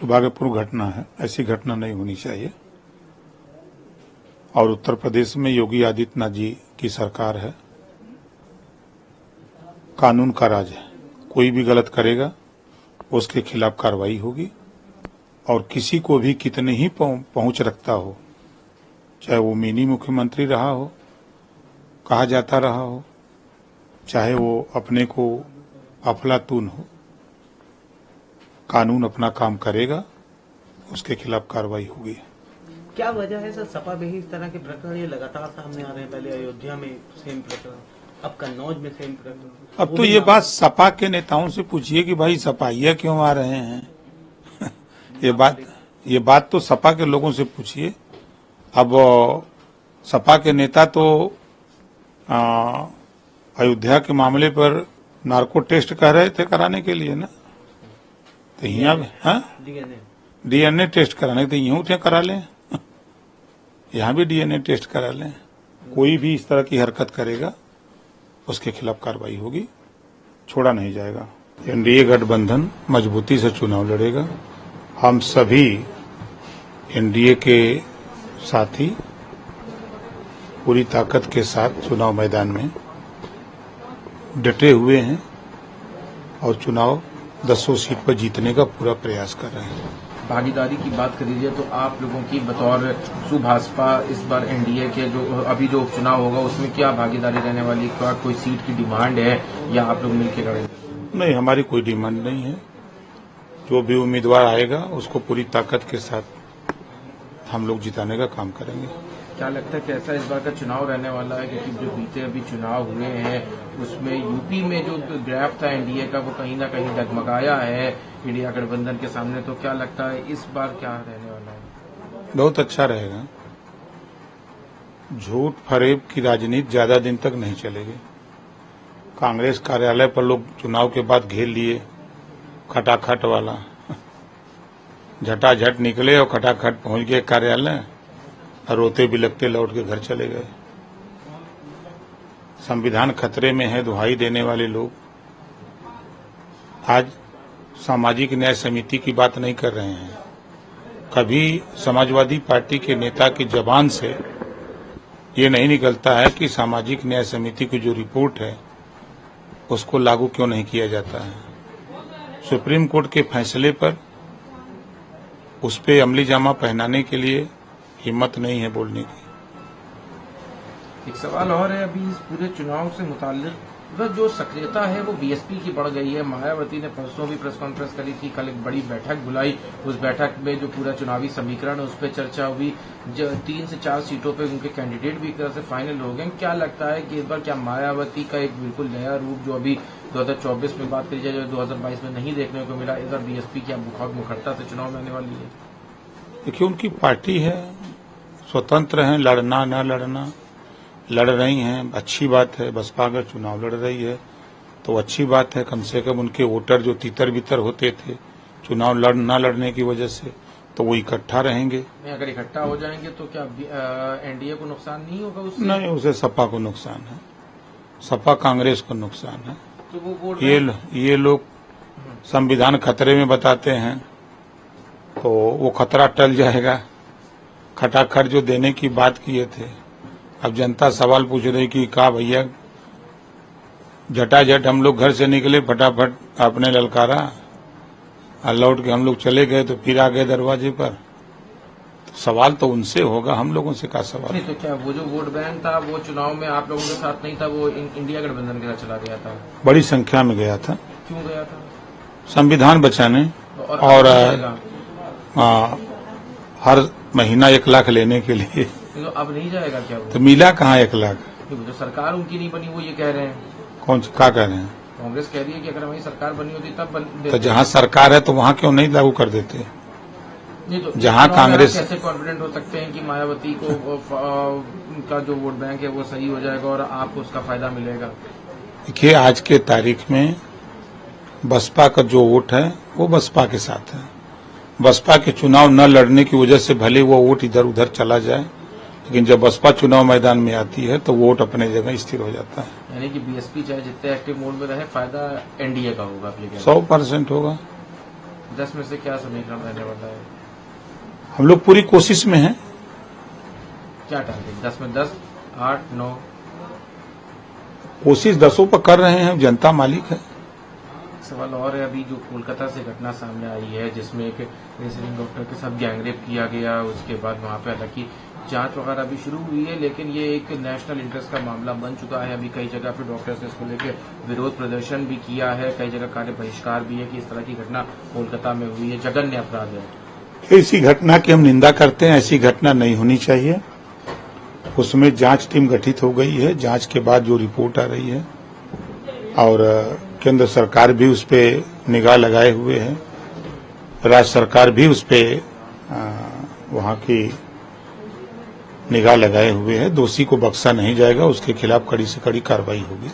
दुर्भाग्यपूर्ण घटना है, ऐसी घटना नहीं होनी चाहिए। और उत्तर प्रदेश में योगी आदित्यनाथ जी की सरकार है, कानून का राज है, कोई भी गलत करेगा उसके खिलाफ कार्रवाई होगी। और किसी को भी कितने ही पहुंच रखता हो, चाहे वो मिनी मुख्यमंत्री रहा हो, कहा जाता रहा हो, चाहे वो अपने को अफलातून हो, कानून अपना काम करेगा, उसके खिलाफ कार्रवाई होगी। क्या वजह है सर, सपा में ही इस तरह के प्रकरण ये लगातार सामने आ रहे हैं? पहले अयोध्या में सेम प्रकरण, अब कन्नौज में सेम प्रकरण। अब तो ये बात सपा के नेताओं से पूछिए कि भाई सपाइया क्यों आ रहे हैं। ये बात तो सपा के लोगों से पूछिए। अब सपा के नेता तो अयोध्या के मामले पर नार्को टेस्ट कह रहे थे कराने के लिए ना, तो यहाँ डीएनए टेस्ट कराने तो यूं थे करा लें, यहाँ भी डीएनए टेस्ट करा लें। कोई भी इस तरह की हरकत करेगा उसके खिलाफ कार्रवाई होगी, छोड़ा नहीं जाएगा। एनडीए गठबंधन मजबूती से चुनाव लड़ेगा। हम सभी एनडीए के साथी पूरी ताकत के साथ चुनाव मैदान में डटे हुए हैं और चुनाव 10 सीट पर जीतने का पूरा प्रयास कर रहे हैं। भागीदारी की बात कर लीजिए तो आप लोगों की बतौर सुभाषपा इस बार एनडीए के जो उपचुनाव होगा उसमें क्या भागीदारी रहने वाली? क्या कोई सीट की डिमांड है या आप लोग मिलकर लड़ेंगे? नहीं, हमारी कोई डिमांड नहीं है। जो भी उम्मीदवार आएगा उसको पूरी ताकत के साथ हम लोग जिताने का काम करेंगे। क्या लगता है कैसा इस बार का चुनाव रहने वाला है? क्योंकि जो बीते अभी चुनाव हुए हैं उसमें यूपी में जो ग्राफ था एनडीए का वो कहीं ना कहीं डगमगाया है इंडिया गठबंधन के सामने। तो क्या लगता है इस बार क्या रहने वाला है? बहुत अच्छा रहेगा। झूठ फरेब की राजनीति ज्यादा दिन तक नहीं चलेगी। कांग्रेस कार्यालय पर लोग चुनाव के बाद घेर लिए, खटाखट वाला, झटाझट निकले और खटाखट पहुंच गए कार्यालय और रोते बिलखते लौट के घर चले गए। संविधान खतरे में है, दुहाई देने वाले लोग आज सामाजिक न्याय समिति की बात नहीं कर रहे हैं। कभी समाजवादी पार्टी के नेता की जबान से ये नहीं निकलता है कि सामाजिक न्याय समिति की जो रिपोर्ट है उसको लागू क्यों नहीं किया जाता है। सुप्रीम कोर्ट के फैसले पर उस पे अमली जामा पहनाने के लिए हिम्मत नहीं है बोलने की। एक सवाल और है, अभी इस पूरे चुनाव से मुताल्लिक जो सक्रियता है वो बीएसपी की बढ़ गई है। मायावती ने परसों भी प्रेस कॉन्फ्रेंस करी थी, कल एक बड़ी बैठक बुलाई, उस बैठक में जो पूरा चुनावी समीकरण है उस पर चर्चा हुई। 3 से 4 सीटों पे उनके कैंडिडेट भी एक तरह से फाइनल हो गए। क्या लगता है कि इस बार क्या मायावती का एक बिल्कुल नया रूप जो अभी 2024 में बात करी जाए, जो 2022 में नहीं देखने को मिला, इस बार बीएसपी की बहुत मुखरता से चुनाव में आने वाली है? देखिए, उनकी पार्टी है, स्वतंत्र है, लड़ना न लड़ना, लड़ रही हैं, अच्छी बात है। बसपा अगर चुनाव लड़ रही है तो अच्छी बात है। कम से कम उनके वोटर जो तितर बितर होते थे चुनाव न लड़ने की वजह से, तो वो इकट्ठा रहेंगे। अगर इकट्ठा हो जाएंगे तो क्या एनडीए को नुकसान नहीं होगा उससे? नहीं, उसे सपा को नुकसान है, सपा कांग्रेस को नुकसान है। तो वो वोट ये लोग संविधान खतरे में बताते हैं तो वो खतरा टल जाएगा। खटाखट जो देने की बात किए थे, अब जनता सवाल पूछ रही कि कहा भैया झटाझट हम लोग घर से निकले, फटाफट आपने ललकारा और लौट के हम लोग चले गए तो फिर आ गए दरवाजे पर। तो सवाल तो उनसे होगा, हम लोगों से क्या सवाल? नहीं, तो क्या वो जो वोट बैंक था वो चुनाव में आप लोगों के साथ नहीं था, वो इंडिया गठबंधन के साथ चला गया था? बड़ी संख्या में गया था। क्यों गया था? संविधान बचाने और हर महीना 1 लाख लेने के लिए। तो अब नहीं जाएगा क्या वो? तो मिला कहाँ 1 लाख? जो सरकार उनकी नहीं बनी वो ये कह रहे हैं। कौन क्या कह रहे हैं? कांग्रेस कह रही है कि अगर हमारी सरकार बनी होती तब तो जहाँ सरकार है तो वहाँ क्यों नहीं लागू कर देते? नहीं, तो जहाँ कांग्रेस कैसे कॉन्फिडेंट हो सकते हैं कि मायावती को का जो वोट बैंक है वो सही हो जाएगा और आपको उसका फायदा मिलेगा? देखिए, आज के तारीख में बसपा का जो वोट है वो बसपा के साथ है। बसपा के चुनाव न लड़ने की वजह से भले वो वोट इधर उधर चला जाए, लेकिन जब बसपा चुनाव मैदान में आती है तो वोट अपने जगह स्थिर हो जाता है। यानी कि बीएसपी चाहे जितने एक्टिव मोड में रहे, फायदा एनडीए का होगा? 100% होगा। 10 में से क्या समीकरण रहने वाला है? हम लोग पूरी कोशिश में हैं। क्या टारगेट? 10 में 10, 8, 9? कोशिश 10 पर कर रहे हैं, जनता मालिक है। सवाल और है, अभी जो कोलकाता से घटना सामने आई है जिसमें एक रेजिडेंट डॉक्टर के साथ गैंगरेप किया गया, उसके बाद वहां पे हालांकि जांच वगैरह अभी शुरू हुई है, लेकिन ये एक नेशनल इंटरेस्ट का मामला बन चुका है। अभी कई जगह पे डॉक्टर्स ने इसको लेकर विरोध प्रदर्शन भी किया है, कई जगह कार्य बहिष्कार भी है कि इस तरह की घटना कोलकाता में हुई है, जघन्य अपराध है। ऐसी घटना की हम निंदा करते हैं, ऐसी घटना नहीं होनी चाहिए। उसमें जांच टीम गठित हो गई है, जांच के बाद जो रिपोर्ट आ रही है, और केंद्र सरकार भी उस पर निगाह लगाए हुए है, राज्य सरकार भी उस पर वहां की निगाह लगाए हुए है। दोषी को बख्शा नहीं जाएगा, उसके खिलाफ कड़ी से कड़ी कार्रवाई होगी।